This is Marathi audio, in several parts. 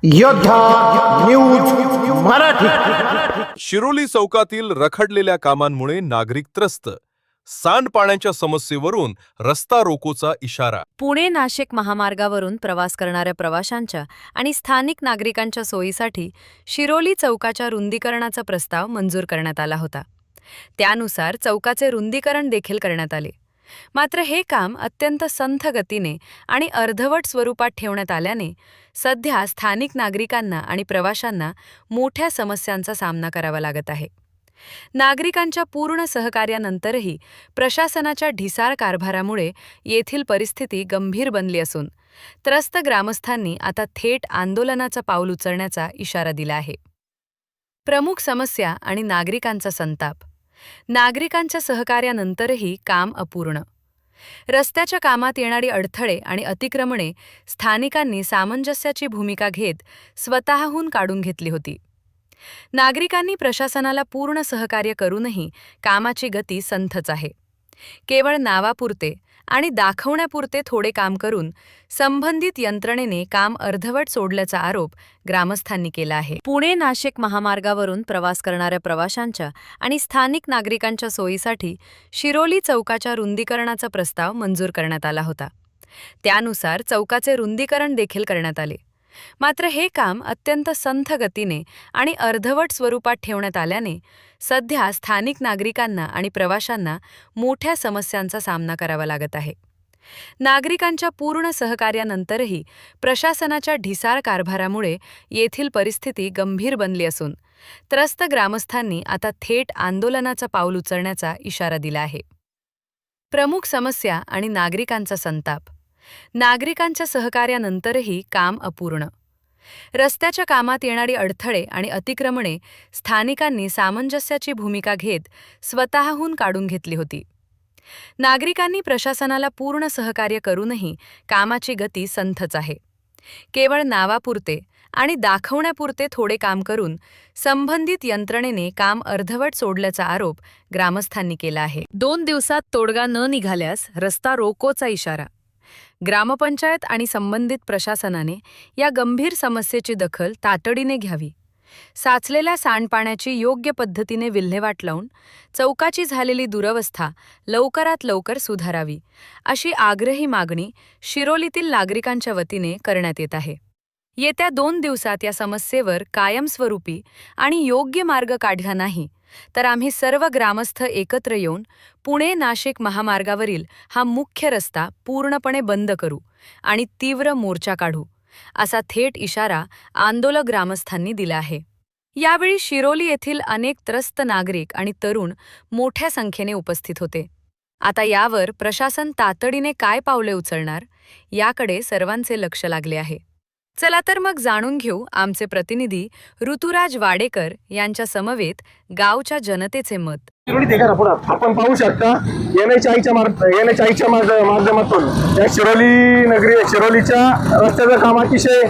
योद्धा न्यूज मराठी. शिरोली चौकातील रखडलेल्या कामांमुळे नागरिक त्रस्त. सांडपाण्याच्या समस्येवरून रस्ता रोकोचा इशारा. पुणे नाशिक महामार्गावरून प्रवास करणाऱ्या प्रवाशांच्या आणि स्थानिक नागरिकांच्या सोयीसाठी शिरोली चौकाच्या रुंदीकरणाचा प्रस्ताव मंजूर करण्यात आला होता. त्यानुसार चौकाचे रुंदीकरण देखील करण्यात आले. मात्र हे काम अत्यंत संथ गतीने आणि अर्धवट स्वरूपात ठेवण्यात आल्याने सध्या स्थानिक नागरिकांना आणि प्रवाशांना मोठ्या समस्यांचा सामना करावा लागत आहे. नागरिकांच्या पूर्ण सहकार्यानंतरही प्रशासनाच्या ढिसाळ कारभारामुळे येथील परिस्थिती गंभीर बनली असून त्रस्त ग्रामस्थांनी आता थेट आंदोलनाचं पाऊल उचलण्याचा इशारा दिला आहे. प्रमुख समस्या आणि नागरिकांचा संताप. नागरिकांच्या सहकार्यानंतरही काम अपूर्ण. रस्त्याच्या कामात येणारी अडथळे आणि अतिक्रमणे स्थानिकांनी सामंजस्याची भूमिका घेत स्वतःहून काढून घेतली होती. नागरिकांनी प्रशासनाला पूर्ण सहकार्य करूनही कामाची गती संथच आहे. केवळ नावापुरते आणि दाखवण्यापुरते थोडे काम करून संबंधित यंत्रणेने काम अर्धवट सोडल्याचा आरोप ग्रामस्थांनी केला आहे. पुणे नाशिक महामार्गावरून प्रवास करणाऱ्या प्रवाशांच्या आणि स्थानिक नागरिकांच्या सोयीसाठी शिरोली चौकाच्या रुंदीकरणाचा प्रस्ताव मंजूर करण्यात आला होता. त्यानुसार चौकाचे रुंदीकरण देखील करण्यात आले. मात्र हे काम अत्यंत संथ गतीने आणि अर्धवट स्वरूपात ठेवण्यात आल्याने सध्या स्थानिक नागरिकांना आणि प्रवाशांना मोठ्या समस्यांचा सामना करावा लागत आहे. नागरिकांच्या पूर्ण सहकार्यानंतरही प्रशासनाच्या ढिसाळ कारभारामुळे येथील परिस्थिती गंभीर बनली असून त्रस्त ग्रामस्थांनी आता थेट आंदोलनाचं पाऊल उचलण्याचा इशारा दिला आहे. प्रमुख समस्या आणि नागरिकांचा संताप. नागरिकांच्या सहकार्यानंतरही काम अपूर्ण. रस्त्याच्या कामात येणारी अडथळे आणि अतिक्रमणे स्थानिकांनी सामंजस्याची भूमिका घेत स्वतःहून काढून घेतली होती. नागरिकांनी प्रशासनाला पूर्ण सहकार्य करूनही कामाची गती संथच आहे. केवळ नावापुरते आणि दाखवण्यापुरते थोडे काम करून संबंधित यंत्रणेने काम अर्धवट सोडल्याचा आरोप ग्रामस्थांनी केला आहे. 2 दिवसात तोडगा न निघाल्यास रस्ता रोकोचा इशारा. ग्रामपंचायत आणि संबंधित प्रशासनाने या गंभीर समस्येची दखल तातडीने घ्यावी. साचलेल्या सांडपाण्याची योग्य पद्धतीने विल्हेवाट लावून चौकाची झालेली दुरवस्था लवकरात लवकर सुधारावी, अशी आग्रही मागणी शिरोलीतील नागरिकांच्या वतीने करण्यात येत आहे. येत्या 2 दिवसात या समस्येवर कायमस्वरूपी आणि योग्य मार्ग काढला नाही तर आम्ही सर्व ग्रामस्थ एकत्र येऊन पुणे नाशिक महामार्गावरील हा मुख्य रस्ता पूर्णपणे बंद करू आणि तीव्र मोर्चा काढू, असा थेट इशारा आंदोलक ग्रामस्थांनी दिला आहे. यावेळी शिरोली येथील अनेक त्रस्त नागरिक आणि तरुण मोठ्या संख्येने उपस्थित होते. आता यावर प्रशासन तातडीने काय पावले उचलणार याकडे सर्वांचे लक्ष लागले आहे. चला तर मग जाणून घेऊ आमचे प्रतिनिधी ऋतुराज वाडेकर यांच्या समवेत गावच्या जनतेचे मत. आपण पाहू शकता NH-च्या माध्यमातून या शिरोलीच्या रस्त्याचं काम अतिशय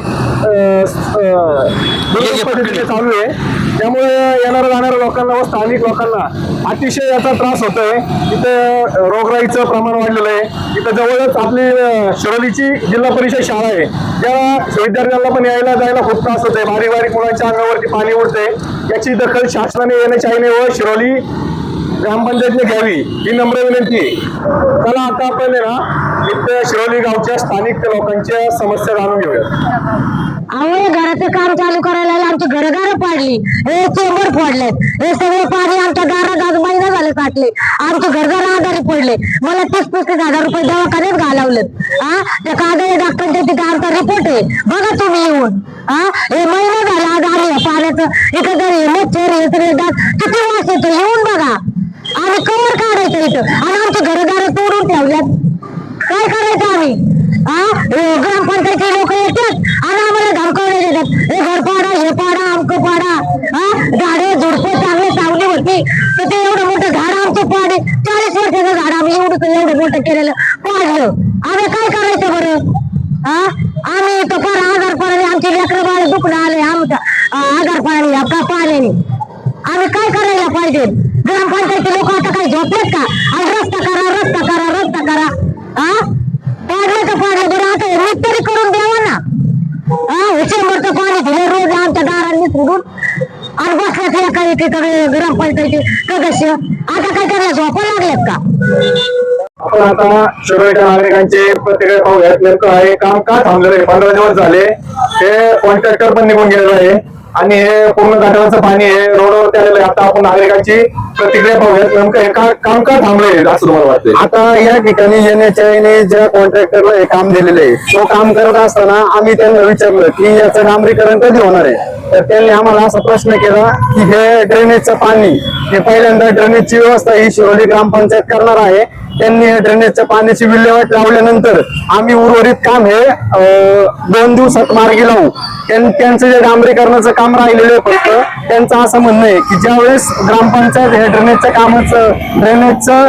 पद्धतीने चालू आहे. त्यामुळे येणाऱ्या जाणाऱ्या लोकांना व स्थानिक लोकांना अतिशय याचा त्रास होतोय. इथं रोगराईचं प्रमाण वाढलेलं आहे. इथं जवळच आपली शिरोलीची जिल्हा परिषद शाळा आहे, त्या विद्यार्थ्यांना पण यायला जायला खूप त्रास होतोय. बारीक बारीक मुलांच्या अंगावरती पाणी उडतंय. याची दखल शासनाने NH-ने व शिरोली ग्रामपंचायतने घ्यावी, ही नम्र विनंती. चला आता आपण इथं शिरोली गावच्या स्थानिक लोकांच्या समस्या जाणून घेऊया. अहो, घराचं काम चालू करायला आमची घरं पाडली, हे चेंबर फोडलेत, हे सगळं पाणी आमच्या घरात आज महिना झाले काटले. आमचे घरदार आजारी पडले. मला 35,000 रुपये दवाखान्यात घालवलेत. त्या कागद डॉक्टरच्या तिथे आमचा रिपोर्ट आहे, बघा तुम्ही येऊन. हे महिना झाला आज आम्ही पाण्याचं एकत्र मच्छर हे सगळे किती वास येतो, येऊन बघा. आणि कवर काढायचं इथं आणि आमचे घरदार तोडून ठेवल्यात. काय करायचं आम्ही? ग्रामपंचायतचे लोक येतात आणि आम्हाला धमकावले देतात, हे घर पाडा, हे पाडा, अमकं पाडा. झाडे झुडपं चांगले चावली होती तर ते एवढं मोठं झाड आमचं पाडे, 40 वर्षाचं झाड आम्ही एवढं मोठं केलेलं पाडलं. आम्ही काय करायचं बरं? आम्ही तो फार आजारपणाने आमची लेकरं बाळ दुखणं आले, आमच्या आजारपणाने पाण्याने आम्ही काय करायला पाहिजे? ग्रामपंचायतचे लोक आता काही झोपलेत का? आज रस्ता करा, रस्ता करा, रस्ता करा. पाडलं तर पाडलं, बरं आता नीट तरी करून द्यावा ना. चेंबरचं पाणी काही एकीकडे ग्रामपंचायती सदस्य आता काय करायला झोपा लागलेत का? आपण आता शिरोलीच्या नागरिकांचे प्रतिक्रिया पाहूयात. नेमकं हे काम का थांबलेलं आहे? 15 दिवस झाले, हे कॉन्ट्रॅक्टर पण निघून गेलेलं आहे आणि हे पूर्ण गटाराचं पाणी हे रोडवरती आलेलं आहे. आता आपण नागरिकांची प्रतिक्रिया पाहूयात. नेमकं हे काम का थांबलंय असं तुम्हाला वाटतंय? आता या ठिकाणी NHAI ज्या कॉन्ट्रॅक्टरला हे काम दिलेलं आहे, तो काम करत असताना आम्ही त्यांना विचारलं की याचं डांबरीकरण कधी होणार आहे. तर त्यांनी आम्हाला असा प्रश्न केला की हे ड्रेनेजचं पाणी, हे पहिल्यांदा ड्रेनेजची व्यवस्था ही शिरोली ग्रामपंचायत करणार आहे. त्यांनी हे ड्रेनेजच्या पाण्याची विल्हेवाट लावल्यानंतर आम्ही उर्वरित काम हे 2 दिवसात मार्गी लावू. त्यांचं जे डांबरीकरणाचं काम राहिलेलं आहे, फक्त त्यांचं असं म्हणणं आहे की ज्यावेळेस ग्रामपंचायत हे ड्रेनेजचं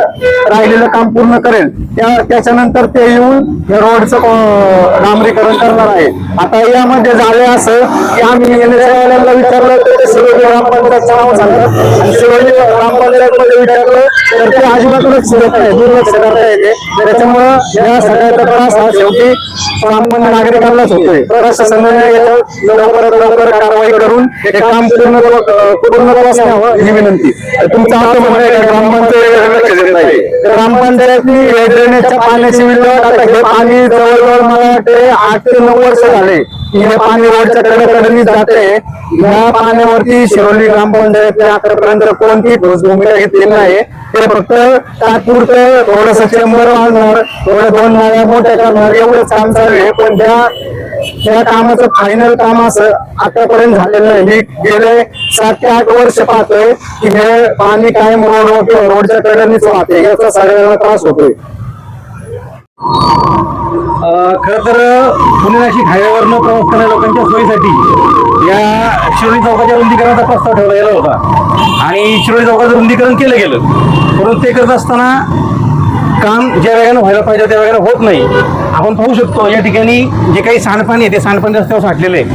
राहिलेलं काम पूर्ण करेल त्याच्यानंतर ते येऊन हे रोडचं डांबरीकरण करणार आहे. आता यामध्ये झाले असं की आम्ही NHAI विचारलं तर ते शिरोली ग्रामपंचायतचं नाव सांगतात आणि शिरोली ग्रामपंचायत मध्ये विचारलं तर ते अजिबातच शिरत नाही, दुर्लक्ष करता येते. त्याच्यामुळं या सगळ्याचा त्रास हा शेवटी सामान्य नागरिकांनाच होतोय. प्रशासनाने लवकरात लवकर कारवाई करून हे काम पूर्णत्वास न्यावं ही विनंती. तुमचं असं म्हणणं आहे का ग्रामपंचायत लक्ष देत नाही? ग्रामपंचायतनी ड्रेनेजच्या पाण्याची विल्हेवाट, आता हे पाणी जवळजवळ मला वाटते 8 ते 9 वर्ष झाले की हे पाणी रोडच्या कडेकडेनी जाते. या पाण्यावरती शिरोली ग्रामपंचायतने आतापर्यंत कोणतीही ठोस भूमिका घेतलेली नाही. ते फक्त तात्पुरतं थोडंसं चेंबर वाजणार, थोड्या 2 नाळ्या मोठ्या करणार, एवढंच काम चालू आहे. पण त्या कामाचं फायनल काम असं आतापर्यंत झालेलं नाही. मी गेले 7 ते 8 वर्ष पाहतोय की हे पाणी कायम रोडच्या कडेनेच वाहते, याचा सगळ्यांना त्रास होतोय. खर तर पुणे नाशिक हायवेवरनं प्रवास करणाऱ्या लोकांच्या सोयीसाठी या शिरोली चौकाच्या रुंदीकरणाचा प्रस्ताव ठेवला गेला होता आणि शिरोली चौकाचं रुंदीकरण केलं गेलं. परंतु ते करत असताना काम ज्या वेगानं व्हायला पाहिजे त्या वेगानं होत नाही. आपण पाहू शकतो या ठिकाणी जे काही सांडपाणी आहे ते सांडपाणी रस्त्यावर साठलेलं आहे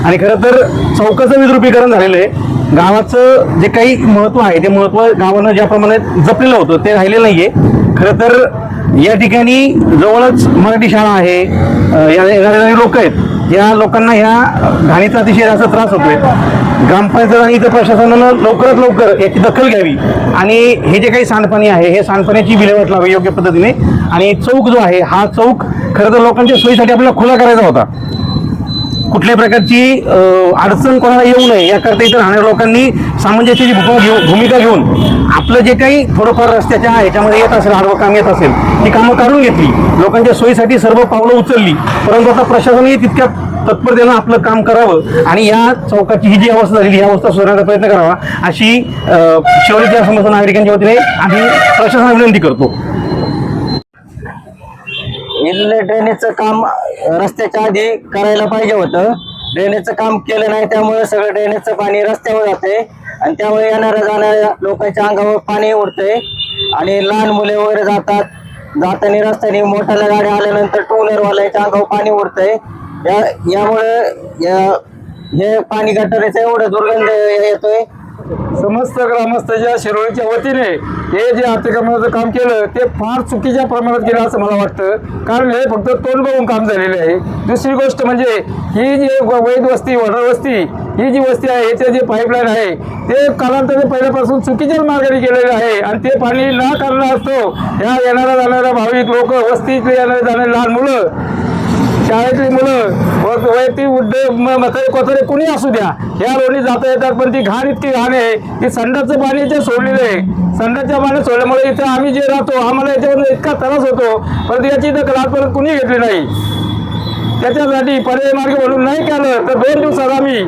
आणि खरं तर चौकाचं विद्रुपीकरण झालेलं आहे. गावाचं जे काही महत्त्व आहे ते महत्त्व गावानं ज्या प्रमाणात जपलेलं होतं ते राहिलेलं नाहीये. खरं तर या ठिकाणी जवळच मराठी शाळा आहे, येणारे लोक आहेत, या लोकांना ह्या घाणीचा अतिशय जास्त त्रास होतोय. ग्रामपंचायत आणि इतर प्रशासनानं लवकरात लवकर याची दखल घ्यावी आणि हे जे काही सांडपाणी आहे हे सांडपाण्याची विल्हेवाट लावावी योग्य पद्धतीने. आणि चौक जो आहे हा चौक खरं तर लोकांच्या सोयीसाठी आपल्याला खुला करायचा होता. कुठल्याही प्रकारची अडचण कोणाला येऊ नये याकरता इतर राहणाऱ्या लोकांनी सामंजस्याची भूमिका घेऊन आपलं जे काही थोडंफार रस्त्याच्या ह्याच्यामध्ये येत असेल, आडवं काम येत असेल, ती कामं काढून घेतली, लोकांच्या सोयीसाठी सर्व पावलं उचलली. परंतु आता प्रशासनही तितक्या तत्परतेनं आपलं काम करावं आणि या चौकाची ही जी अवस्था झालेली ही अवस्था सुधारण्याचा प्रयत्न करावा अशी शिरोलीच्या समस्त नागरिकांच्या वतीने आम्ही प्रशासनाला विनंती करतो. इथले ड्रेनेजचं काम रस्त्याच्या आधी करायला पाहिजे होतं. ड्रेनेजचं काम केलं नाही, त्यामुळे सगळं ड्रेनेजचं पाणी रस्त्यावर जाते आणि त्यामुळे येणाऱ्या जाणाऱ्या लोकांच्या अंगावर पाणी उडतंय आणि लहान मुले वगैरे जाताना रस्त्याने मोठ्या गाड्या आल्यानंतर 2 व्हीलरवाल्यांच्या अंगावर पाणी उडतंय. यामुळे हे पाणी गटाराचं एवढं दुर्गंध येतोय. समस्त ग्रामस्थांच्या शिरोलीच्या वतीने हे जे अतिक्रमणाचं काम केलं ते फार चुकीच्या प्रमाणात केलं असं मला वाटतं. कारण हे फक्त तोंड बघून काम झालेलं आहे. दुसरी गोष्ट म्हणजे ही जी वैध वस्ती, वडार वस्ती, ही जी वस्ती आहे याचे जे पाईपलाईन आहे ते कालांतराने पहिल्यापासून चुकीच्या मार्गाने केलेलं आहे आणि ते पाणी न काढणं असतो. ह्या येणाऱ्या जाणाऱ्या भाविक लोक, वस्तीतले येणारे जाणारे लहान मुलं, शाळेतली मुलं, वैयक्तिक म्हातारे कोतारे कुणी असू द्या, ह्या रोडनी जाता येतात. पण ती घाण इतकी घाण आहे की संडासचं पाणी इथे सोडलेलं आहे. संडासच्या पाणी सोडल्यामुळे इथे आम्ही जे राहतो आम्हाला याच्यावर इतका त्रास होतो, परंतु याची दखल आजपर्यंत कुणी घेतली नाही. त्याच्यासाठी पर्याय मार्ग म्हणून नाही केलं तर 2 दिवसात आम्ही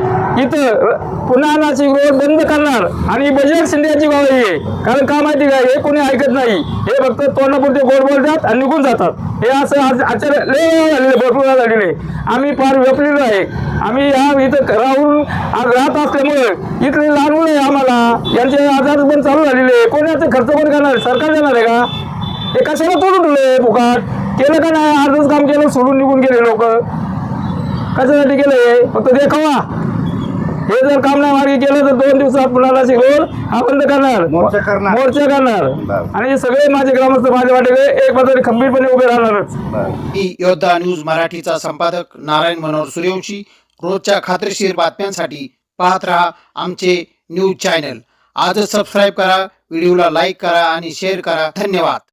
इथं पुन्हा नाशिक रोड बंद करणार आणि बजरंग शिंदेची बाब आहे. कारण का माहिती का, हे कोणी ऐकत नाही. हे फक्त तोंडापुरते गोड बोलतात आणि निघून जातात. हे असं आचार्य झालेले, भरपूर झालेले. आम्ही फार व्यपलेलो आहे. आम्ही इथं राहून राहत असल्यामुळे इथले लहान मुलं आहे, आम्हाला यांचे आजार पण चालू झालेले. कोणी याचा खर्च पण करणार, सरकार देणार आहे का? हे कशाला तोडून ठेवले? फुकाट केलं का नाही? अर्धच काम केलं, सोडून निघून गेले लोक. कशासाठी केलंय? फक्त देखावा. हे जर काम नाही मार्गी केलं तर 2 दिवसात पुन्हा नाशिक रोड हा बंद करणार, मोर्चा करणार आणि सगळे माझे ग्रामस्थ माझे वाटेले एक बाजूने खंबीरपणे उभे राहणारच. योद्धा न्यूज मराठीचा संपादक नारायण मनोहर सूर्यवंशी. रोजच्या खात्रीशीर बातम्यांसाठी पाहत रहा आमचे न्यूज चॅनल. आजच सबस्क्राईब करा, व्हिडिओला लाईक करा आणि शेअर करा. धन्यवाद.